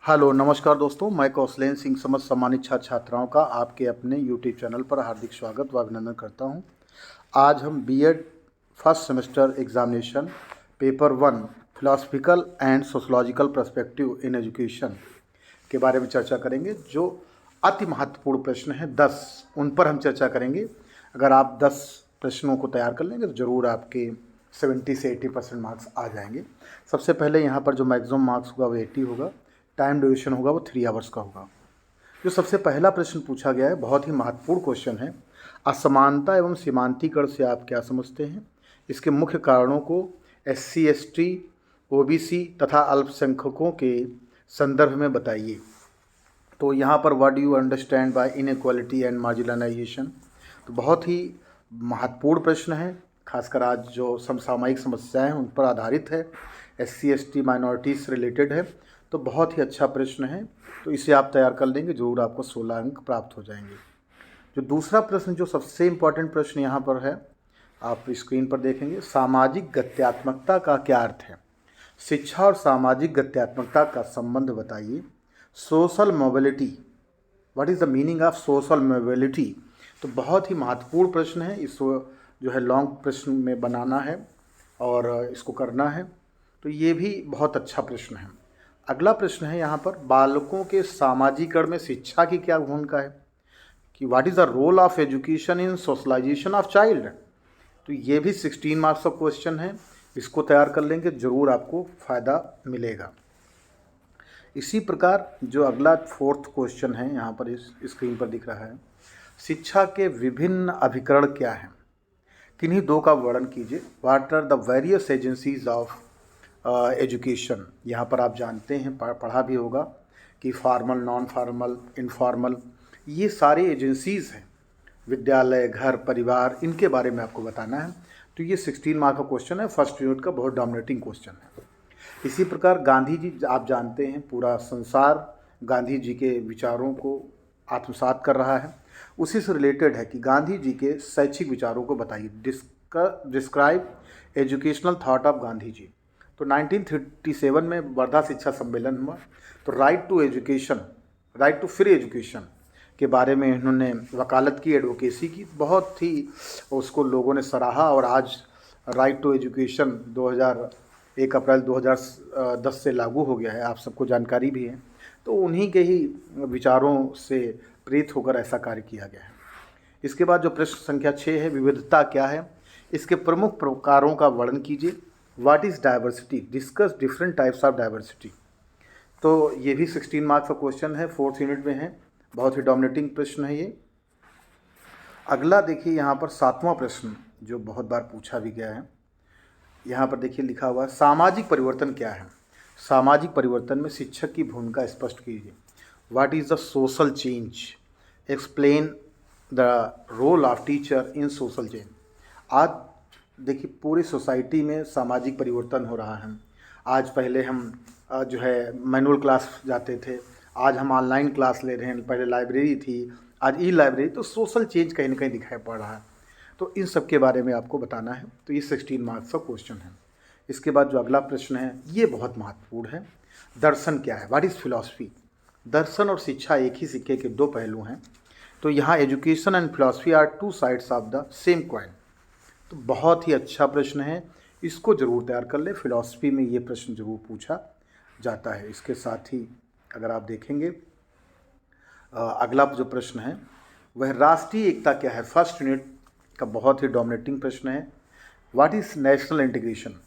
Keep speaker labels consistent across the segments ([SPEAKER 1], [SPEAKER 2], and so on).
[SPEAKER 1] Hello नमस्कार दोस्तों, मैं कौशलेंद्र सिंह समझ सम्मानित छात्र छात्राओं का आपके अपने यूट्यूब चैनल पर हार्दिक स्वागत व अभिनंदन करता हूं। आज हम BEd first semester examination paper 1 philosophical and sociological perspective in education के बारे में चर्चा करेंगे। जो अति महत्वपूर्ण प्रश्न हैं 10, उन पर हम चर्चा करेंगे। अगर आप 10 प्रश्नों को तैयार कर लेंगे तो ज़रूर आपके 70 से 80% मार्क्स आ जाएंगे। सबसे पहले यहाँ पर जो मैक्सिमम मार्क्स होगा वो 80 होगा। टाइम ड्यूरेशन होगा वो 3 आवर्स का होगा। जो सबसे पहला प्रश्न पूछा गया है बहुत ही महत्वपूर्ण क्वेश्चन है। असमानता एवं सीमांतीकरण से आप क्या समझते हैं? इसके मुख्य कारणों को SC ST OBC तथा अल्पसंख्यकों के संदर्भ में बताइए। तो यहाँ पर what do you understand by inequality and marginalisation, तो बहुत ही महत्वपूर्ण प्रश्न है। खासकर आज जो समसामयिक समस्याएं हैं उन पर आधारित है, SC ST माइनॉरिटीज़ से रिलेटेड है। तो बहुत ही अच्छा प्रश्न है, तो इसे आप तैयार कर लेंगे, जरूर आपको 16 अंक प्राप्त हो जाएंगे। जो दूसरा प्रश्न, जो सबसे इम्पॉर्टेंट प्रश्न यहाँ पर है, आप स्क्रीन पर देखेंगे, सामाजिक गत्यात्मकता का क्या अर्थ है? शिक्षा और सामाजिक गत्यात्मकता का संबंध बताइए। Social mobility, what is the meaning of social mobility? तो बहुत ही महत्वपूर्ण प्रश्न है। इसको जो है लॉन्ग प्रश्न में बनाना है और इसको करना है, तो ये भी बहुत अच्छा प्रश्न है। अगला प्रश्न है यहाँ पर, बालकों के सामाजिकरण में शिक्षा की क्या भूमिका है? कि what is the role of education in socialization of child? तो ये भी 16 मार्क्स का क्वेश्चन है। इसको तैयार कर लेंगे, ज़रूर आपको फ़ायदा मिलेगा। इसी प्रकार जो अगला 4th क्वेश्चन है यहाँ पर इस स्क्रीन पर दिख रहा है, शिक्षा के विभिन्न अभिकरण क्या हैं? किन्हीं दो का वर्णन कीजिए। What are the various agencies of education? यहाँ पर आप जानते हैं, पढ़ा भी होगा कि फॉर्मल, नॉन फॉर्मल, इनफॉर्मल, ये सारी एजेंसीज़ हैं। विद्यालय, घर, परिवार, इनके बारे में आपको बताना है। तो ये 16 मार्क का क्वेश्चन है, फर्स्ट यूनिट का बहुत डोमिनेटिंग क्वेश्चन है। इसी प्रकार गांधी जी, आप जानते हैं पूरा संसार गांधी जी के विचारों को आत्मसात कर रहा है। उसी से रिलेटेड है कि गांधी जी के शैक्षिक विचारों को बताइए। Describe educational thought of Gandhi ji. तो 1937 में वर्धा शिक्षा सम्मेलन हुआ, तो right to education, right to free education के बारे में इन्होंने वकालत की, एडवोकेसी की, बहुत ही उसको लोगों ने सराहा। और आज राइट टू एजुकेशन 1 अप्रैल 2010 से लागू हो गया है, आप सबको जानकारी भी है। तो उन्हीं के ही विचारों से प्रेरित होकर ऐसा कार्य किया गया है। इसके बाद जो प्रश्न संख्या 6 है, विविधता क्या है? इसके प्रमुख प्रकारों का वर्णन कीजिए। What is diversity? Discuss different types of diversity. तो ये भी 16 मार्क्स का क्वेश्चन है, 4th यूनिट में है, बहुत ही डोमिनेटिंग प्रश्न है ये। अगला देखिए यहाँ पर 7वां प्रश्न, जो बहुत बार पूछा भी गया है। यहाँ पर देखिए लिखा हुआ है, सामाजिक परिवर्तन क्या है? सामाजिक परिवर्तन में शिक्षक की भूमिका स्पष्ट कीजिए। What is the social change? Explain the role of teacher in social change. आज देखिए पूरी सोसाइटी में सामाजिक परिवर्तन हो रहा है। आज पहले हम जो है मैनुअल क्लास जाते थे, आज हम ऑनलाइन क्लास ले रहे हैं। पहले लाइब्रेरी थी, आज ई लाइब्रेरी। तो सोशल चेंज कहीं ना कहीं दिखाई पड़ रहा है। तो इन सब के बारे में आपको बताना है। तो ये 16 मार्क्स का क्वेश्चन है। इसके बाद जो अगला प्रश्न है ये बहुत महत्वपूर्ण है, दर्शन क्या है? What is philosophy? दर्शन और शिक्षा एक ही सिक्के के दो पहलू हैं। तो यहाँ education and philosophy are two sides of the same coin. तो बहुत ही अच्छा प्रश्न है, इसको ज़रूर तैयार कर ले। फिलॉसफी में ये प्रश्न ज़रूर पूछा जाता है। इसके साथ ही अगर आप देखेंगे अगला जो प्रश्न है वह राष्ट्रीय एकता क्या है? फर्स्ट यूनिट का बहुत ही डोमिनेटिंग प्रश्न है। What is national integration?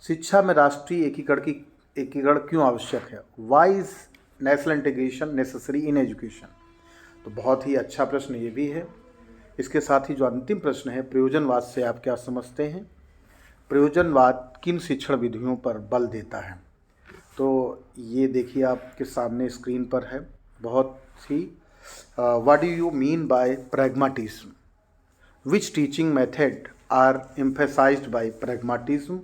[SPEAKER 1] शिक्षा में राष्ट्रीय एकीकरण क्यों आवश्यक है? Why is national integration necessary in education? तो बहुत ही अच्छा प्रश्न ये भी है। इसके साथ ही जो अंतिम प्रश्न है, प्रयोजनवाद से आप क्या समझते हैं? प्रयोजनवाद किन शिक्षण विधियों पर बल देता है? तो ये देखिए आपके सामने स्क्रीन पर है, बहुत ही what do you mean by pragmatism? Which teaching method are emphasised by pragmatism?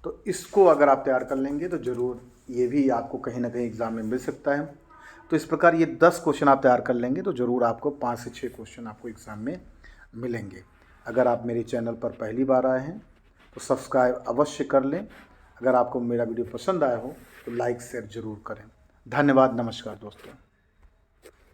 [SPEAKER 1] तो इसको अगर आप तैयार कर लेंगे तो ज़रूर ये भी आपको कहीं ना कहीं एग्ज़ाम में मिल सकता है। तो इस प्रकार ये 10 क्वेश्चन आप तैयार कर लेंगे तो ज़रूर आपको 5 से 6 क्वेश्चन आपको एग्ज़ाम में मिलेंगे। अगर आप मेरे चैनल पर पहली बार आए हैं तो सब्सक्राइब अवश्य कर लें। अगर आपको मेरा वीडियो पसंद आया हो तो लाइक शेयर ज़रूर करें। धन्यवाद, नमस्कार दोस्तों।